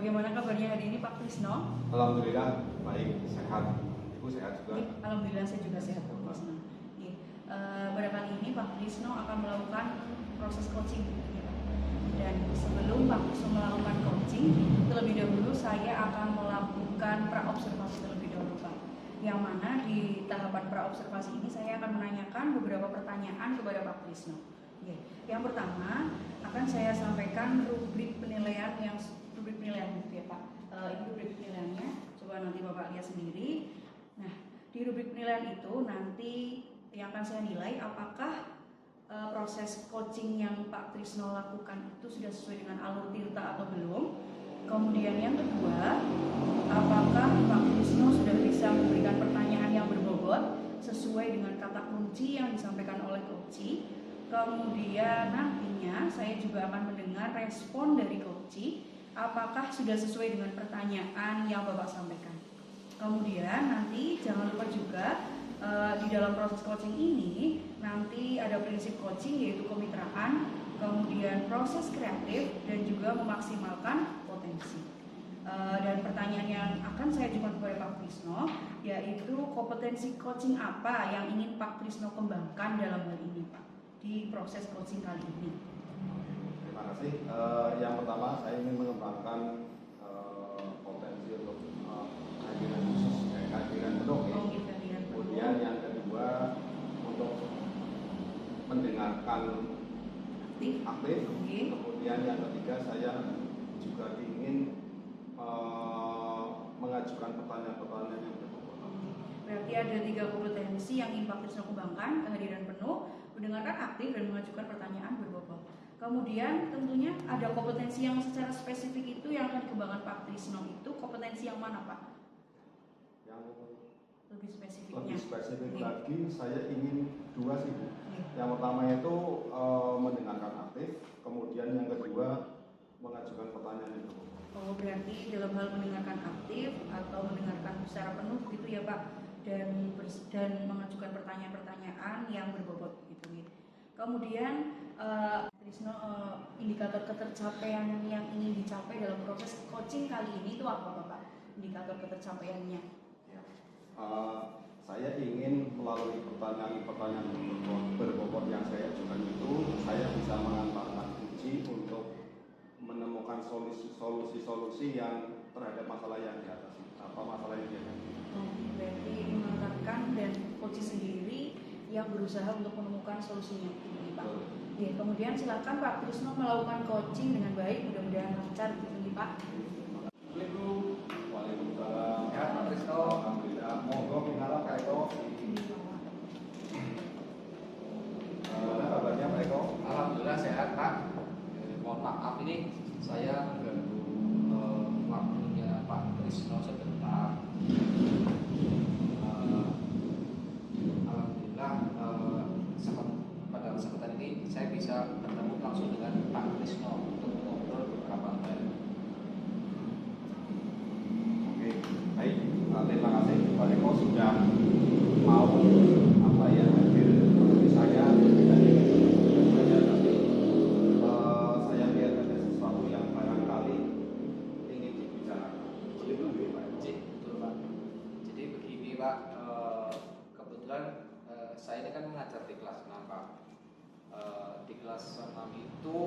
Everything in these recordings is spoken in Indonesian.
bagaimana kabarnya hari ini Pak Krisno? Alhamdulillah baik, sehat. Ibu sehat juga? Alhamdulillah saya juga sehat Pak Krisno. Pada kali ini Pak Krisno akan melakukan proses coaching ya, Pak. Dan sebelum Pak Krisno melakukan coaching, terlebih dahulu saya akan melakukan praobservasi terlebih dahulu Pak. Yang mana di tahapan praobservasi ini saya akan menanyakan beberapa pertanyaan kepada Pak Krisno. Yang pertama akan saya sampaikan rubrik penilaian gitu ya Pak. Ini rubrik penilaiannya, coba nanti Bapak lihat sendiri. Nah, di rubrik penilaian itu nanti yang akan saya nilai apakah proses coaching yang Pak Krisno lakukan itu sudah sesuai dengan alur tirta atau belum. Kemudian yang kedua, apakah Pak Krisno sudah bisa memberikan pertanyaan yang berbobot sesuai dengan kata kunci yang disampaikan oleh coach. Kemudian nantinya saya juga akan mendengar respon dari coach, apakah sudah sesuai dengan pertanyaan yang Bapak sampaikan. Kemudian nanti jangan lupa juga di dalam proses coaching ini nanti ada prinsip coaching yaitu kemitraan, kemudian proses kreatif dan juga memaksimalkan potensi. Dan pertanyaan yang akan saya ajukan kepada Pak Krisno yaitu kompetensi coaching apa yang ingin Pak Krisno kembangkan dalam hal ini Pak di proses coaching kali ini. Terima kasih. Yang pertama saya ingin mengembangkan potensi untuk kehadiran khusus, kehadiran penuh. Kemudian yang kedua untuk mendengarkan aktif. Kemudian yang ketiga saya juga ingin mengajukan pertanyaan-pertanyaan yang berbobot. Berarti ada 3 kompetensi yang ingin Pak Krisno kembangkan: kehadiran penuh, mendengarkan aktif, dan mengajukan pertanyaan berbobot. Kemudian tentunya ada kompetensi yang secara spesifik itu yang akan dikembangkan Pak Krisno itu kompetensi yang mana Pak? Yang lebih spesifiknya. Lebih spesifik lagi saya ingin 2 sih Bu. Yang pertama itu mendengarkan aktif, kemudian yang kedua mengajukan pertanyaan yang berbobot. Oh, berarti dalam hal mendengarkan aktif atau mendengarkan secara penuh gitu ya Pak, dan mengajukan pertanyaan-pertanyaan yang berbobot gitu ya. Kemudian Krisno, indikator ketercapaian yang ingin dicapai dalam proses coaching kali ini itu apa Bapak? Indikator ketercapaiannya? Ya. Saya ingin melalui pertanyaan-pertanyaan berbobot yang saya ajukan itu saya bisa mengantarkan kunci untuk menemukan solusi-solusi yang terhadap masalah yang diatasi, masalah yang dihadapi. Berarti mengantarkan dan coach sendiri yang berusaha untuk menemukan solusinya, ini Pak. Ya, kemudian silakan Pak Krisno melakukan coaching dengan baik, mudah-mudahan lancar ini Pak. Assalamualaikum. Waalaikumsalam. Ya, Pak Krisno. Alhamdulillah. Monggo pinara Pak Eko. Gimana kabarnya Pak Eko? Alhamdulillah sehat Pak. Mohon maaf ini saya mengganggu waktunya Pak Krisno sebentar. Alhamdulillah pada kesempatan ini saya bisa bertemu langsung dengan Pak Krisno untuk mengobrol beberapa hal. Oke, baik. Terima kasih Pak Eko sudah mau hadir seperti saya. Saya lihat ada sesuatu yang barangkali ingin dibicarakan. Begitu Pak Eko? Betul Pak. Jadi begini Pak, kebetulan saya ini kan mengajar di kelas 6 Pak. Di kelas 6 itu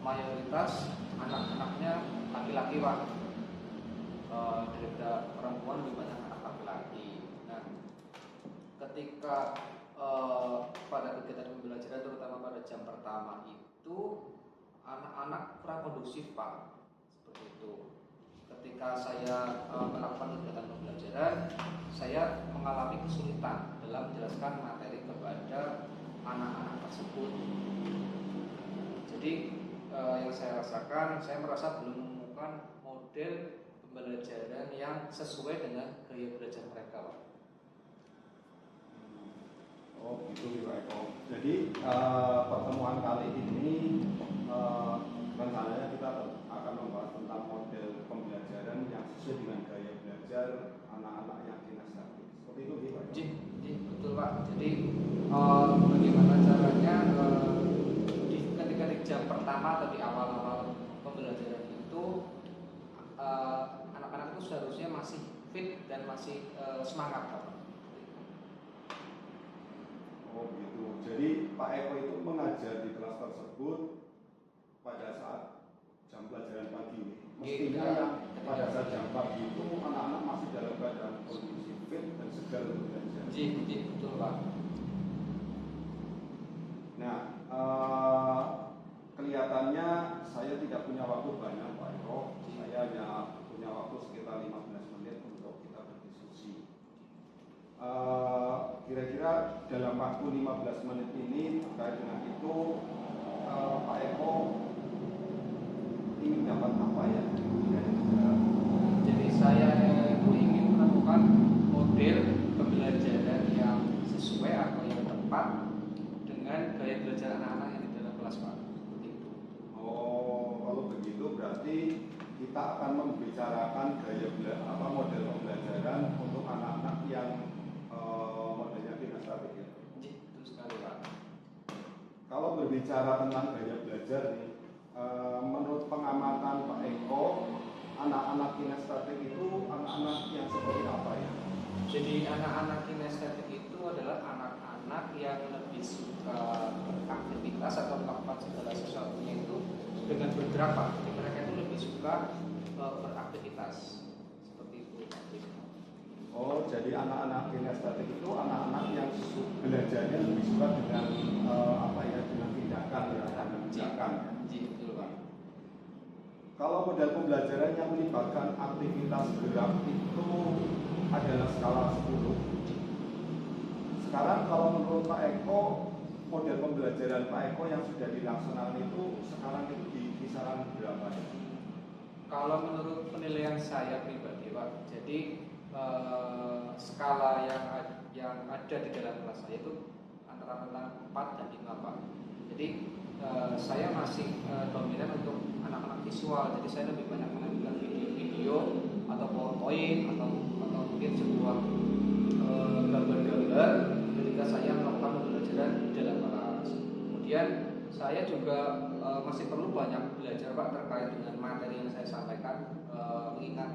mayoritas anak-anaknya laki-laki Pak. Daripada perempuan lebih banyak anak laki-laki. Nah, ketika pada kegiatan pembelajaran terutama pada jam pertama itu anak-anak kurang kondusif Pak, seperti itu. Ketika saya melakukan kegiatan pembelajaran, saya mengalami kesulitan dalam menjelaskan materi kepada anak-anak tersebut. Jadi yang saya rasakan, saya merasa belum menemukan model pembelajaran yang sesuai dengan gaya belajar mereka Pak. Oh gitu Pak Eko. Jadi pertemuan kali ini rencananya kita akan membahas tentang model pembelajaran yang sesuai dengan gaya belajar anak-anak yang kinestetik. Seperti itu Pak Eko? Betul Pak. Jadi bagaimana caranya ketika di jam pertama atau di awal-awal pembelajaran itu seharusnya masih fit dan masih semangat Pak. Oh gitu. Jadi Pak Eko itu mengajar di kelas tersebut pada saat jam pelajaran pagi. Mestinya yang pada saat jam pagi itu anak-anak masih dalam keadaan kondisi fit dan segar untuk belajar. Betul Pak. Nah, kelihatannya saya tidak punya waktu banyak Pak Eko. Saya hanya punya waktu sekitar 15 menit untuk kita berdiskusi. Kira-kira dalam waktu 15 menit ini terkait dengan itu Pak Eko ingin dapat apa ya? Jadi saya itu ingin menemukan model pembelajaran yang sesuai atau yang tepat dengan gaya belajar anak-anak yang di dalam kelas Pak. Seperti itu. Oh, kalau begitu berarti kita akan membicarakan model pembelajaran untuk anak-anak yang modelnya kinestetik ya. Betul sekali Pak. Kalau berbicara tentang gaya belajar nih, menurut pengamatan Pak Eko, anak-anak kinestetik itu anak-anak yang seperti apa ya? Jadi anak-anak kinestetik itu adalah anak-anak yang lebih suka beraktivitas atau melakukan segala sesuatunya itu dengan bergerak Pak. Jadi mereka itu lebih suka beraktivitas seperti itu. Oh, jadi anak-anak kinestetik itu anak-anak yang belajarnya lebih suka dengan dengan tindakan ya, dengan tindakan. Betul Pak. Kalau model pembelajaran yang melibatkan aktivitas gerak itu adalah skala 10. Sekarang kalau menurut Pak Eko, model pembelajaran Pak Eko yang sudah dilaksanakan itu sekarang itu di kisaran berapa ya? Kalau menurut penilaian saya pribadi Pak, jadi skala yang ada di dalam kelas saya itu antara 4 dan 5 Pak. Jadi saya masih dominan untuk anak-anak visual, jadi saya lebih banyak mengambil video atau PowerPoint atau mungkin sebuah gambar-gambar ketika saya melakukan pembelajaran di dalam kelas. Kemudian saya juga masih perlu banyak belajar Pak terkait dengan materi yang saya sampaikan, mengingat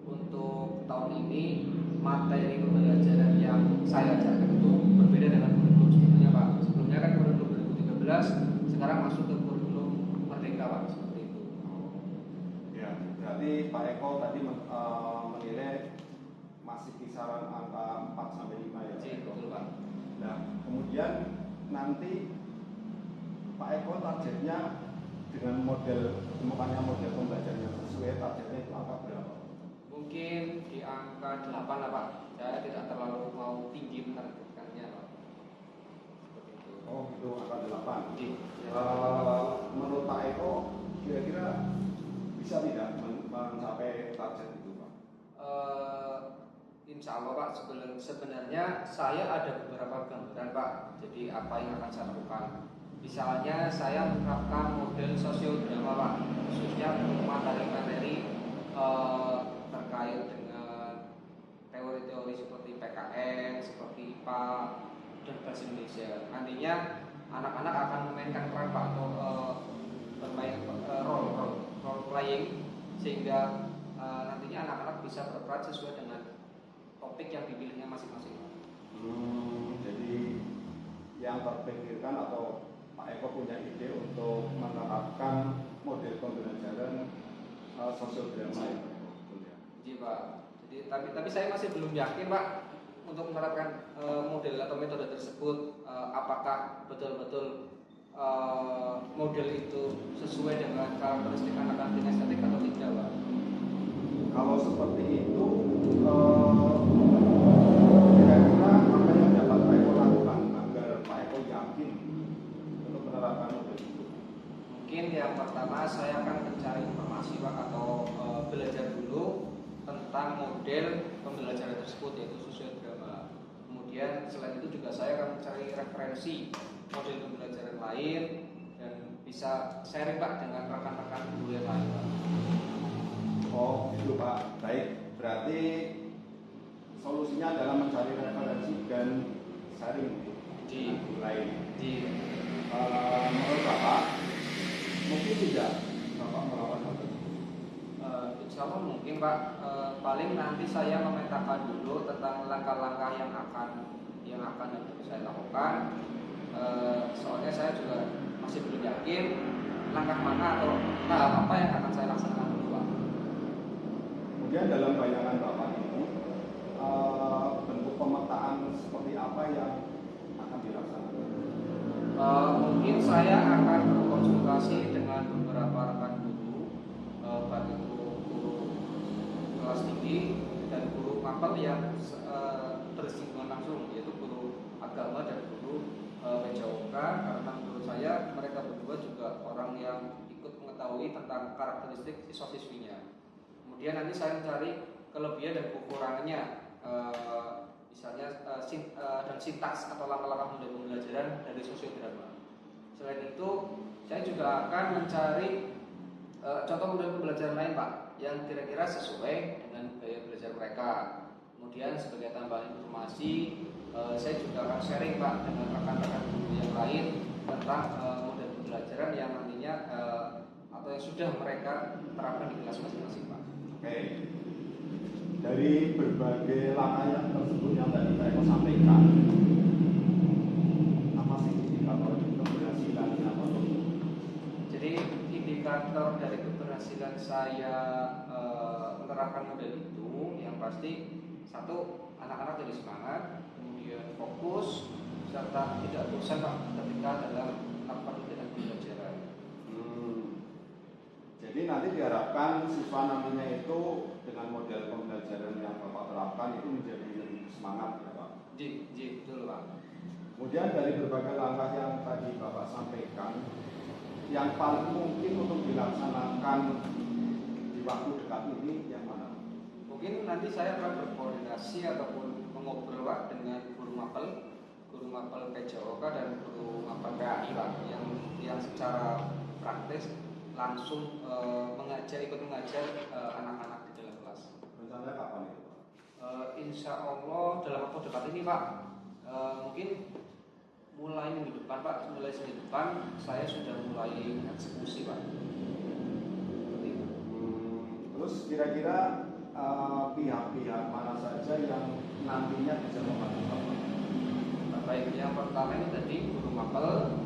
untuk tahun ini materi pembelajaran yang saya ajarkan itu berbeda dengan kurikulum sebelumnya Pak. Sebelumnya kan kurikulum 2013, sekarang masuk ke kurikulum Merdeka Pak, seperti itu. Ya, berarti Pak Eko tadi menilai masih kisaran angka 4 sampai 5 ya. Betul Pak. Nah, kemudian nanti Pak Eko targetnya dengan temukannya model pembelajaran yang sesuai, targetnya itu angka berapa? Mungkin di angka 8 lah Pak. Saya tidak terlalu mau tinggi menargetkannya Pak. Seperti itu. Oh gitu, angka 8. Ya. Menurut Pak Eko, kira-kira bisa tidak mencapai target itu Pak? Insya Allah Pak, sebenarnya saya ada beberapa gambaran Pak. Jadi apa yang akan saya lakukan? Misalnya saya menerapkan model sosiodrama Pak, khususnya untuk materi-materi terkait dengan teori-teori seperti PKN, seperti IPA dan bahasa Indonesia. Nantinya anak-anak akan memainkan peran Pak atau bermain role playing, sehingga nantinya anak-anak bisa berperan sesuai dengan topik yang dipilihnya masing-masing. Jadi yang terpikirkan atau Pak Eko punya ide untuk menerapkan model pembelajaran sosiodrama ya? Iya Pak. Jadi tapi saya masih belum yakin Pak untuk menerapkan model atau metode tersebut, apakah betul-betul model itu sesuai dengan karakteristik anak-anak kinestetik atau tidak Pak? Kalau seperti itu, kira-kira apa yang dapat Pak Eko lakukan agar Pak Eko yakin untuk menerapkan model itu? Mungkin yang pertama saya akan mencari informasi Pak atau belajar dulu tentang model pembelajaran tersebut, yaitu sosiodrama. Kemudian selain itu juga saya akan mencari referensi model pembelajaran lain dan bisa sharing Pak dengan rekan-rekan guru yang lain Pak. Oh gitu Pak, baik. Berarti solusinya adalah mencari referensi dan sharing Di guru lain. Menurut Bapak, mungkin tidak Bapak melakukan hal tersebut? Insya Allah mungkin Pak, paling nanti saya memetakan dulu tentang langkah-langkah yang akan nanti saya lakukan. Soalnya saya juga masih belum yakin langkah mana atau tahap apa yang akan saya laksanakan dulu Pak. Kemudian dalam bayangan Bapak ini, bentuk pemetaan seperti apa yang akan dilaksanakan? Mungkin saya akan berkonsultasi dengan beberapa rekan guru, baik itu guru kelas tinggi dan guru mapel yang bersinggungan langsung, yaitu guru agama dan guru PJOK, karena menurut saya mereka berdua juga orang yang ikut mengetahui tentang karakteristik siswa-siswinya. Kemudian nanti saya mencari kelebihan dan kekurangannya, misalnya dan sintaks atau langkah-langkah model pembelajaran dari sosiodrama. Selain itu, saya juga akan mencari contoh model pembelajaran lain Pak, yang kira-kira sesuai dengan gaya belajar mereka. Kemudian sebagai tambahan informasi, saya juga akan sharing Pak dengan rekan-rekan guru yang lain tentang model pembelajaran yang nantinya atau yang sudah mereka terapkan di kelas masing-masing Pak. Oke. Dari berbagai langkah yang tersebut yang tadi saya mau sampaikan, apa sih indikator keberhasilannya apa? Jadi indikator dari keberhasilan saya menerapkan model itu yang pasti satu, anak-anak jadi semangat, kemudian fokus serta tidak bosan Pak ketika dalam melakukan kegiatan pembelajaran. Jadi nanti diharapkan siswa nantinya itu dengan model pembelajaran yang Bapak terapkan itu menjadi lebih semangat ya Pak. Ji, betul Pak. Kemudian dari berbagai langkah yang tadi Bapak sampaikan, yang paling mungkin untuk dilaksanakan di waktu dekat ini yang mana? Mungkin nanti saya akan berkoordinasi ataupun mengobrol Pak dengan guru mapel PJOK dan guru mapel PAI Pak, yang secara praktis langsung ikut mengajar anak-anak di dalam kelas. Rencananya kapan itu Pak? Insya Allah dalam waktu dekat ini Pak, mungkin mulai minggu depan Pak, mulai Senin depan saya sudah mulai eksekusi Pak. Terus kira-kira pihak-pihak mana saja yang nantinya bisa membantu Bapak? Baik, yang pertama ini tadi guru mapel,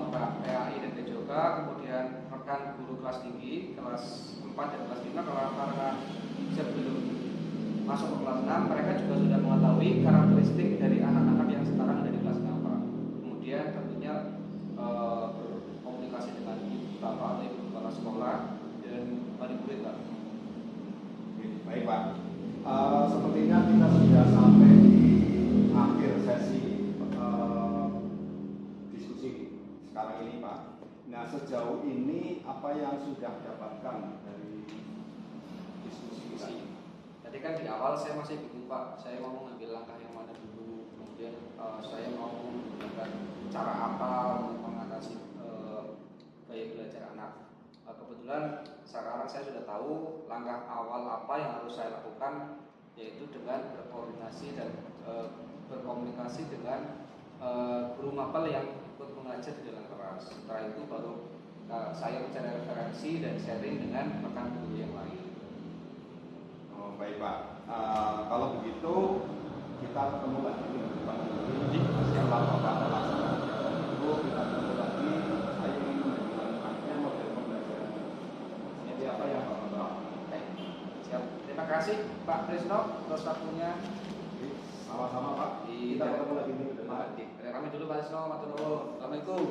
PAI dan PJOK, kemudian rekan guru kelas tinggi, kelas 4 dan kelas 5, karena sebelum masuk ke kelas 6, mereka juga sudah mengetahui karakteristik dari anak-anak yang sekarang ada di kelas 6 Pak. Kemudian tentunya berkomunikasi dengan Bapak atau Ibu Kepala Sekolah dan wali murid Pak. Baik Pak, sepertinya kita sudah sampai di akhir sesi diskusi sekarang ini Pak. Nah sejauh ini apa yang sudah didapatkan dari diskusi kita? Tadi kan di awal saya masih bingung Pak, saya mau mengambil langkah yang mana dulu, kemudian saya mau menggunakan cara apa untuk mengatasi gaya belajar anak. Kebetulan sekarang saya sudah tahu langkah awal apa yang harus saya lakukan, yaitu dengan berkoordinasi dan berkomunikasi dengan guru mapel yang ikut mengajar di dalam kelas. Setelah itu baru saya mencari referensi dan sharing dengan rekan guru yang lain. Oh, baik Pak, kalau begitu kita ketemu lagi di depan setelah Bapak melaksanakan itu kita ketemu lagi. Saya ingin menjelaskannya model pembelajaran seperti apa yang Bapak terapkan. Siap. Terima kasih Pak Trisno atas waktunya. Sama-sama Pak. Kita ketemu lagi di depan. Kami dulu Pak Trisno. Assalamualaikum.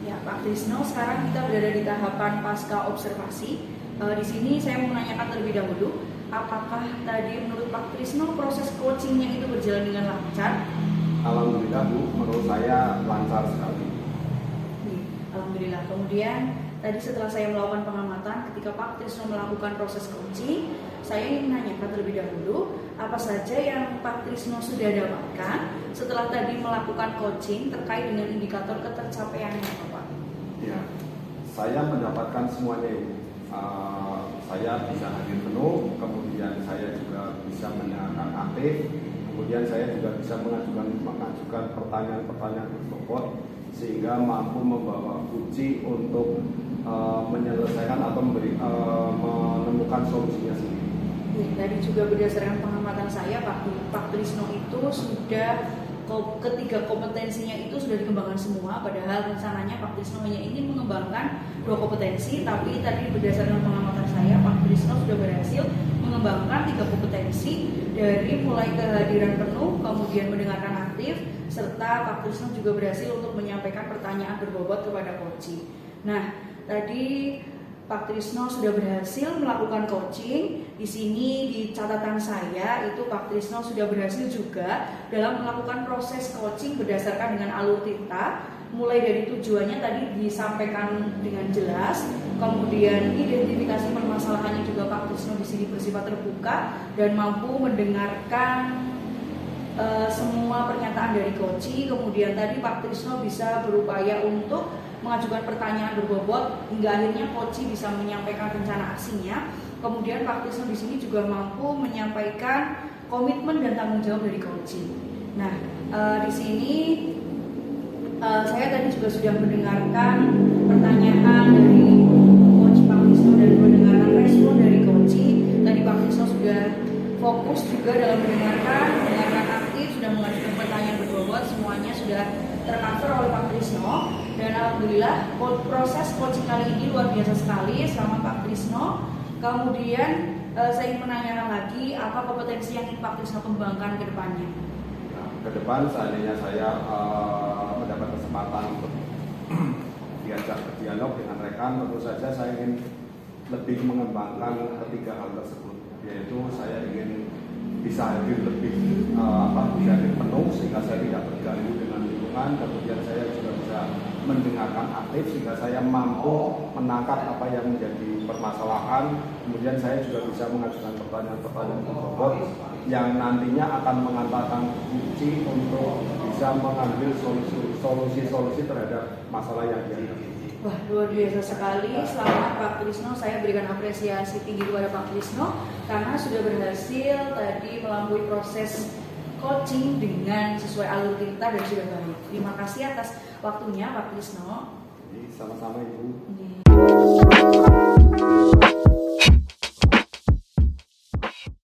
Ya Pak Trisno, sekarang kita berada di tahapan pasca observasi. Di sini saya mau menanyakan terlebih dahulu, apakah tadi menurut Pak Trisno proses coachingnya itu berjalan dengan lancar? Alhamdulillah Bu, menurut saya lancar sekali. Alhamdulillah. Kemudian tadi setelah saya melakukan pengamatan ketika Pak Trisno melakukan proses coaching, saya ingin menanyakan terlebih dahulu apa saja yang Pak Trisno sudah dapatkan setelah tadi melakukan coaching terkait dengan indikator ketercapaiannya Pak. Ya, saya mendapatkan semuanya Ibu. Saya bisa hadir penuh, kemudian saya juga bisa mendengarkan aktif, kemudian saya juga bisa mengajukan pertanyaan-pertanyaan berbobot sehingga mampu membawa uji untuk menyelesaikan atau menemukan solusinya sendiri. Tadi juga berdasarkan pengamatan saya, Pak Trisno itu sudah ketiga kompetensinya itu sudah dikembangkan semua. Padahal rencananya Pak Trisno hanya ingin mengembangkan 2 kompetensi, tapi tadi berdasarkan pengamatan saya, Pak Trisno sudah berhasil mengembangkan 3 kompetensi, dari mulai kehadiran penuh, kemudian mendengarkan aktif, serta Pak Trisno juga berhasil untuk menyampaikan pertanyaan berbobot kepada coaching. Nah, tadi Pak Trisno sudah berhasil melakukan coaching. Di sini di catatan saya itu Pak Trisno sudah berhasil juga dalam melakukan proses coaching berdasarkan dengan alur tinta. Mulai dari tujuannya tadi disampaikan dengan jelas, kemudian identifikasi permasalahannya juga Pak Trisno di sini bersifat terbuka dan mampu mendengarkan semua pernyataan dari coaching. Kemudian tadi Pak Trisno bisa berupaya untuk mengajukan pertanyaan berbobot hingga akhirnya coaching bisa menyampaikan rencana aksinya. Kemudian Pak Trisno di sini juga mampu menyampaikan komitmen dan tanggung jawab dari coaching. Nah, di sini saya tadi juga sudah mendengarkan pertanyaan dari coach Pak Trisno dan mendengarkan respon dari coaching. Tadi Pak Trisno sudah fokus juga dalam mendengarkan aktif, sudah mengajukan pertanyaan berbobot, semuanya sudah tercover oleh Pak Trisno. Dan alhamdulillah proses coaching kali ini luar biasa sekali sama Pak Trisno. Kemudian saya ingin menanyakan lagi apa kompetensi yang ingin Pak Trisno kembangkan ke depannya. Nah, ke depan seandainya saya mendapat kesempatan untuk diajak berdialog dengan rekan, tentu saja saya ingin lebih mengembangkan ketiga hal tersebut, yaitu saya ingin bisa hadir lebih bisa hadir penuh sehingga saya tidak terganggu dengan lingkungan. Kemudian saya juga bisa mendengarkan aktif sehingga saya mampu menangkap apa yang menjadi permasalahan. Kemudian saya juga bisa mengajukan pertanyaan-pertanyaan berbobot yang nantinya akan mengantarkan kunci untuk bisa mengambil solusi terhadap masalah yang dihadapi. Wah, luar biasa sekali. Selamat Pak Trisno, saya berikan apresiasi tinggi kepada Pak Trisno karena sudah berhasil tadi melampaui proses coaching dengan sesuai alur tinta dan sudah baik. Terima kasih atas waktunya Pak Trisno. Sama-sama Ibu.